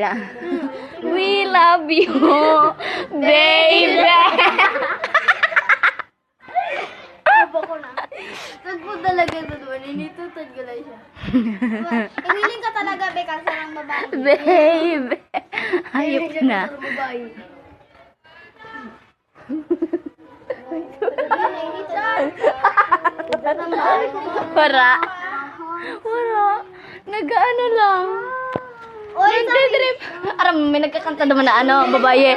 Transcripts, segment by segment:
lang. We love you, baby. Iba ko na. Tag po talaga doon. Initutod ko lang siya. Iniling ka talaga, be, kansa ng babae. Baby. Hayop na. Wala. Wala. Nag-ano lang. Oy, Nagdidrip. Aram, may nagkakanta naman na ano, babae.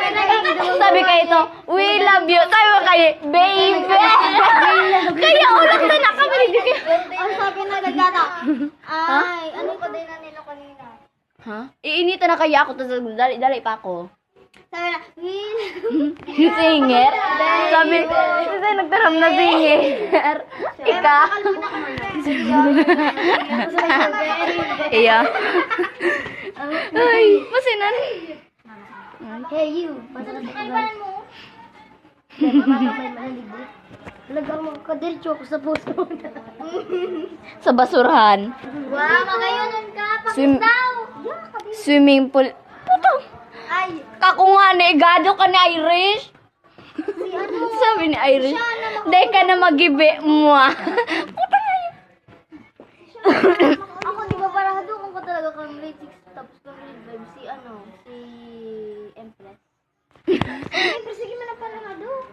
Sabi kayo ito, we love you. Sabi mo kayo, baby. Kaya ulang na nakabili kayo. ang sabi na nagana. Ay, ano ko din na nila kanina? Ha? Iinita na kaya ako, tapos dali pa ako. Sabi na, Yung singer? Sabi, kasi nagtaram na singer. Ika. Iya. Ay, masinan. Hey you, pasalamat mo. Talagang magkadircho ako sa puso. Sa basurahan. Wow, magayonan ka. Swim- Pakisaw. Swimming pool. Puto. Ay, Kako nga na, igado ka ni Irish. Sabi ni Irish, day ka na magibi mo. Puta nga yun. ako di ba parang doon ko talaga kang grade 6 tapos kang grade 5 si Empress. Empress, sige man na pala nga doon.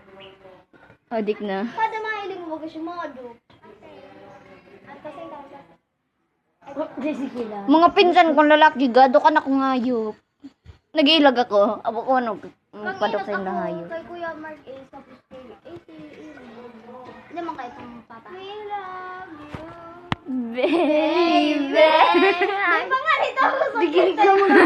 Adik na. Kada mahiling mo kasi mga doon. At kasi sige lang. Mga pinsan kong lalaki, gado ka na kung hayop. Nag-iilag ako. Abo ko ano, padok sa yung hayop. Kay Kuya Mark is tapos kay Hindi man kayo itong pata. We love you. Baby. Ay, pangalit ako sa Digilig ka muna.